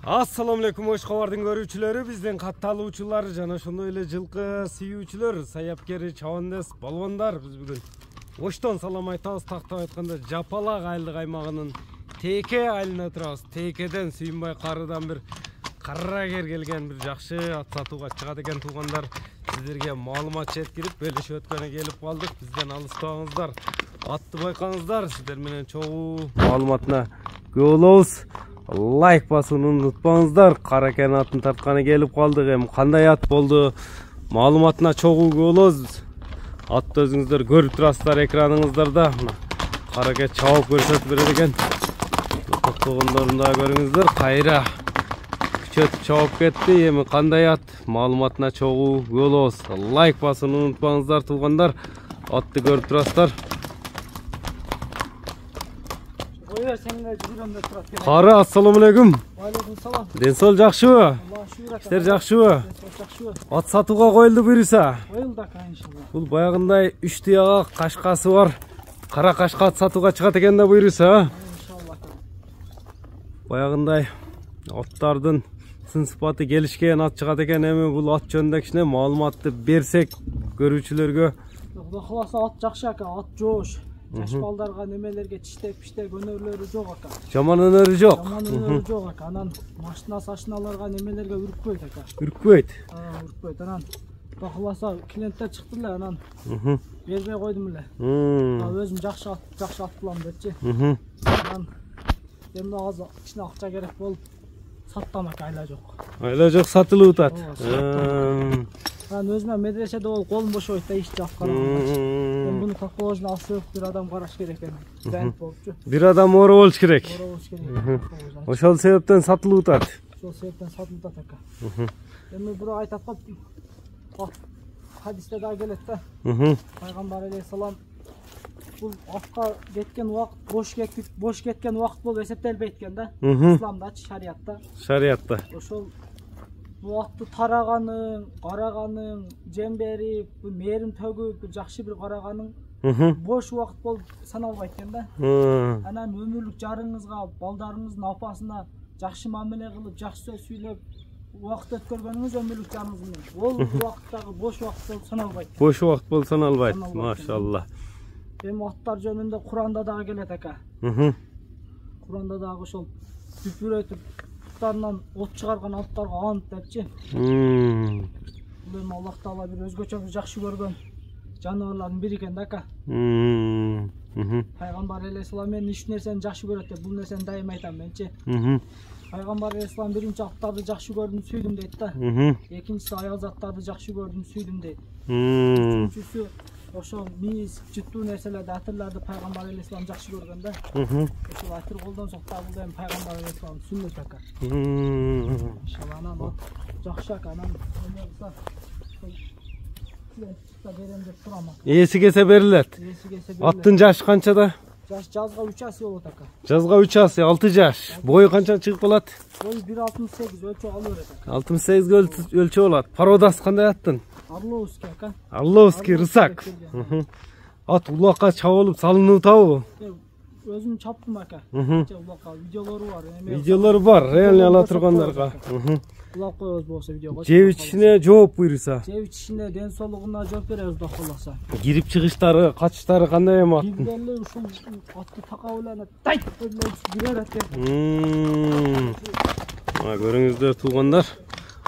Assalamu alaikum Oş Xabardын көрүүчүлөрү, бизден катталуучулар жана ошондой эле жылкы сүйүүчүлөр, саяпкери, чабандес, балбандар. Биз бүгүн Оштон салам айтабыз. Тактап айтканда Жапалак айылдык аймагынын Теке айылына турабыз. Текеден Сүйүнбай карыдан бир каррагер келген, бир жакшы ат сатууга чыгат экен туугандар. Сиздерге маалымат жеткирип, белешип өткөнү келип калдык. Бизден алыстабаңыздар. Атты байкаңыздар. Сиздер менен чогуу маалыматына күбө болобуз. Лайк басууну унутпаңыздар. Каракен атын тартканы келип калдык. Эми кандай ат болду? Маалыматына чогуу күбө болобуз. Атты өзүңүздөр көрүп турасыздар экраныңыздарда. Караке чабып көрсөтүп берет экен. Токтогондорун да көрүңүздөр. Кайра күчөтүп чабып кетти. Эми кандай ат? Маалыматына чогуу күбө болобуз. Лайк басууну унутпаңыздар туугандар. Атты көрүп турасыздар. Кары, ассаламу алейкум. Ден сол жакшыбы? Иштер жакшыбы? Ат сатууга коюлду буюрса? Коюлду ака, иншалла. Бул баягындай 3 тыягак кашкасы бар. Кара кашка ат сатууга чыгат экен да буюрса? Иншалла ака. Баягындай аттардын сын сыпаты келишкен ат чыгат экен. Эми бул ат жөнүндө кичине маалыматты берсек көрүүчүлөргө. Кудай кааласа ат жакшы ака, ат жоош. Жаш балдарга немелерге тиштеп өнөрлөрү жок ака. Жаман өнөрү жок. Жаман өнөрү жок ака. Анан машина-сашиналарга немелерге үркпөйт ака. Үркпөйт. Үркпөйт. Анан Кудай кааласа клиенттер чыкты эле, анан бербей койдум эле. Өзүм жакшы ат булам депчи. Анан эми азыр кичине акча керек болуп саттым ака, айла жок. Айла жок, сатылып атат. Анан өзүмө медреседе болуп колум бошобойт да, иш жак караганда. Буну как положено алсып бир адам караш керек экен. Занят болупчу. Бир адам оор болуш керек. Оор болуш керек. Ошол себептен сатылып атат. Ошол себептен сатылып атат ака. Эми бирөө айтат го, хадисте да келет да. Пайгамбар алейхисалам бул атка кеткен убакыт бош кеткен убакыт болуп эсептелбейт экен да. Исламдачы, шариятта. Ошол бул атты тараганың, караганың, жем берип, мээрим төгүп, жакшы бир караганың бош убакыт болуп саналбайт экен да. Анан өмүрлүк жарыңызга, балдарыңыздын апасына жакшы мамиле кылып, жакшы сөз сүйлөп, убакыт өткөргөнүңүз өмүрлүк жарыңыз менен. Ол убакыттагы бош убакыт болуп саналбайт. Бош убакыт болуп саналбайт. Машалла. Эми аттар жөнүндө Куранда дагы келет ака. Куранда дагы ошол бүпүрөтүп аттарынан от чыгарган аттарга ант депчи. Бул эми Аллах Таала бир өзгөчө жакшы көргөн жаныбарлардын бири экен да ака. Пайгамбар алейхисалам мен үч нерсени жакшы көрөт деп, бул нерсени дайым айтам менчи. Пайгамбар алейхисалам биринчи аттарды жакшы көрдүм, сүйдүм дейт да. Экинчиси аял заттарды жакшы көрдүм, сүйдүм дейт. Үчүнчүсү ошол мийиз, жыттуу нерселерди, атырларды Пайгамбар алейхисалам жакшы көргөн да. Ошол атыр колдонсок да бул эми Пайгамбар алейхисалам сүннөт ака. Иншалла анан жакшы ака, анан берем деп турам ака. Ээси келсе берилет. Аттын жашы канчада? Жазга 3 асы болот ака. Жазга 3 асы, 6 жаш. Бою канча чыгып калат? Бою 1.68 өлчө алып берет ака. 68 өлчө болот. Породасы кандай аттын? Орловский ака. Орловский рысак. Ат улакка чабылып салынып атабы? Өзүм чаптым ака. Улакка видеолору бар. Видеолору бар, реально ала тургандарга. Улап коебуз болсо видеого. Жеп ичине жооп буйруса. Жеп ичине ден соолугуна жооп беребиз да каласа. Кирип чыгыштары, качыштары кандай эми аттын? Киргенде ушул атты такап эле тайт киререт деп. Мына көрүңүздөр туугандар.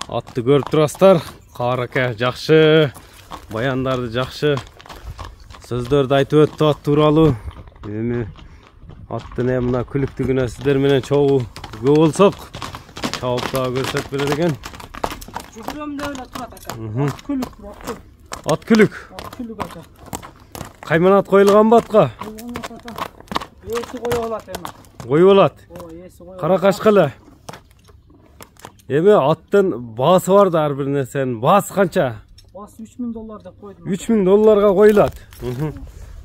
Атты көрүп турасыздар. Караке жакшы, баяндарды жакшы, сөздөрдү айтып өттү ат тууралуу. Эми аттын мына күлүктүгүнө сиздер менен чогуу күбө болсок, чабып дагы көрсөтүп берет экен. Жүгүрөм деп эле турат ака. Ат күлүк. Ат күлүк ака. Кайман ат коюлганбы атка? Коюлган ака. Ээси кое болот эми. Кое болот. Ээси кое. Кара кашкылы. Эми аттын баасы бар да ар бир нерсенин. Баасы канча? Баасы $3000 деп койдум. $3000 коюлат.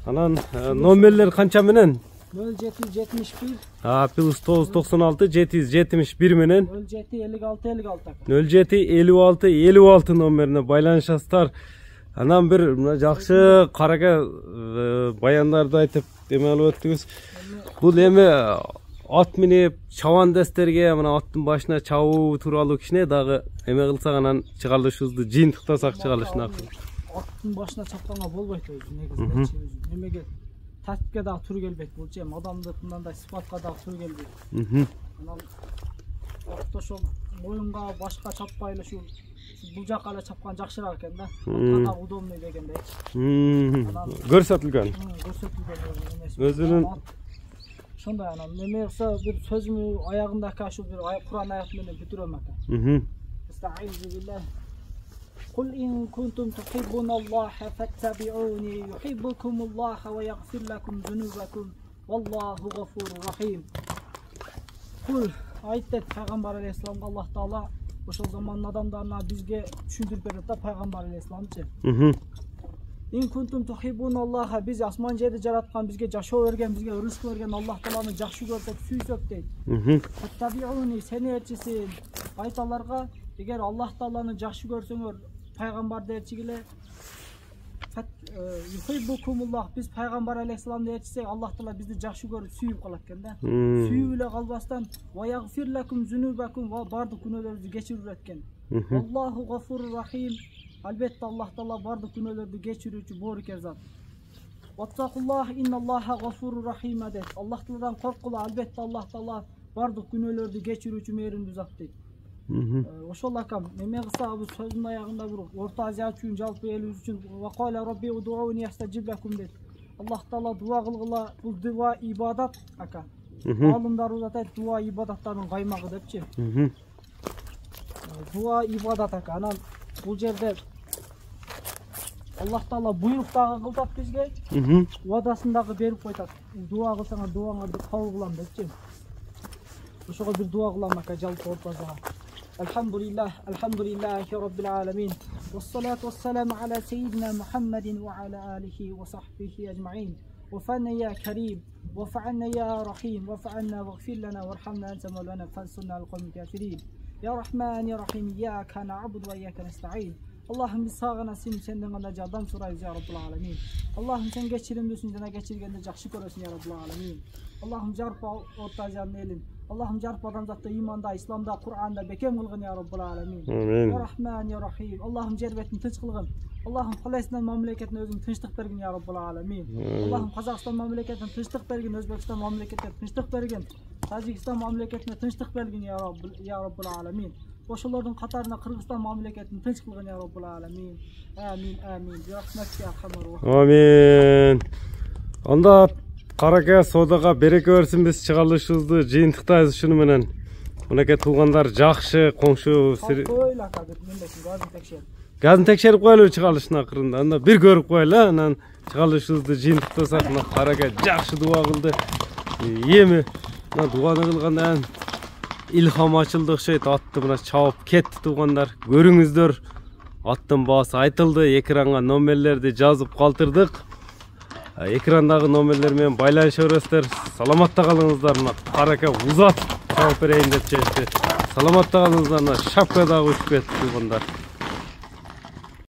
Анан номерлер канча менен? 0771 плюс 996 771 менен 07 56 56 номерине байланышасыздар. Анан бир жакшы караке баяндарды айтып эме алып өттүңүз. Бул эми at minip çavandesтерге мына аттын башына чабуу тууралуу кичине дагы эме кылсак анан чыгарылышыбызды жыйынтыктасак чыгарылышына аттын башына чапканга болбойт өзү негизинчи немеге тартипке дагы туура келбейт булчу эми адамдык мындай сыпатка дагы туура келбейт анан ошол моюнга башка чаппай эле бул жака эле чапкан жакшыраак экен да ага удобный дегендейчи көрсөтүлгөн өзүнүн ошондой анан неме кылса бир сөзүмү аягында ушу бир Кур'ан аят менен бүтүрөм ака قل إن كنتم تحبون الله فاتبعوني يحبكم الله ويغفر لكم ذنوبكم والله غفور رحيم. Kul ayet et Peygamber Aleyhisselam'a Allah Teala ошол замандын адамдарына бизге түшүндүрүп берет да Пайгамбар алейхисаламчы. Ин кунтум тухибун Аллаха, биз асман жерди жараткан, бизге жашоо берген, бизге рызык берген Аллах Тааланы жакшы көрсөк, сүйсөк дейт. Фаттабиуни, сени элчиси айталарга, эгер Аллах Тааланы жакшы көрсөңөр, Пайгамбарды элчигиле юхиббукумуллах, биз Пайгамбар алейхисаламды элчисек, Аллах Таала бизди жакшы көрүп сүйүп калат экен да. Сүйүп эле калбастан, ва ягфир лакум зунубакум, ва бардык күнөөлөрүңүздү кечирип экен. Аллаху гафурur рахим. Albatta Allah Taala bardıq günahları geçirүүчү boorker zat. Vattaqullah innalloha gafurur rahim adet. Allah Taala'dan korkula, albatta Allah Taala bardıq günahları geçirүүчү mehriндүү zat дейт. Ошол акам неме кылса бул сөздүн аягында бир Орто Азия үчүн, жалпы элибиз үчүн вакала Rabbi ud'uni astajib lakum дейт. Allah Taala дуа кылгыла, бул дуа ибадат ака. Алымдар узатат дуа ибадаттардын каймагы депчи. Дуа ибадат ака. Анан бул жерде Allah Taala буйруктагы кылтат бизге, уадасындагы берип койтат. Дуа кылсаңар дуаңарды кабыл кылам депчи. Ошого бир дуа кылам ака жалпы ортозага. Alhamdulillahi rabbil alamin. Wassalatu wassalamu ala seyyidina Muhammadin wa ala alihi wa sahbihi ecmaîn. Wafa'na ya Kerim, wafa'na ya Rahim, wafa'na waghfir lana warhamna anta mawlana fansurna al qawmil kafirin. Ya Rahman ya Rahim, iyyaka na'budu ve iyyaka nesta'in. Allah'ım biz sağına senden gana yardım sorayız ya Rabbul Alemin. Allah'ım sen geçirimlisin, sana geçirgende jakşı görürsün ya Rabbul Alemin. Allah'ım jarpa Orta Aziyanın elin. Allah'ım jarpa adamzatda imanda, İslamda, Kur'an'da bekem kılgın ya Rabbul Alemin. Ya Rahman ya Rahim. Allah'ım cerbetin tinç kılgın. Allah'ım Palestin memleketine özün tinçlik bergin ya Rabbul Alemin. Allah'ım Kazakistan memleketine tinçlik bergin, Özbekistan memleketine tinçlik bergin, Tacikistan memleketine tinçlik bergin ya Rabbul Alemin. Ошолордун катарына Кыргызстан мамлекетин тынч кылгын я Rabbul Alamin. Amin amin. Bi rahmetika arhamar rahim. Amin. Анда караке соодага береке берсин, биз чыгарылышыбызды жыйынтыктайбыз ушуну менен. Мынакей туугандар жакшы коңшу. Газын текшерип коелу чыгарылыштын акырында. Анда бир көрүп коелу, анан чыгарылышыбызды жыйынтыктасак, мына караке жакшы дуа кылды. Эми мына дуаны кылгандан İlham açıldı okşayt, attı buna çabıp ketти tuğanlar. Görüңүздөр, аттын baası айтылды, экранга номерлерди жазып калтырдык. Экрандагы номерлер менен байланыша бересиздер. Саламатта калыңыздар. Караке узат чабып берейин деп чечти. Саламатта калыңыздар. Шапка дагы учуп кетти туғандар.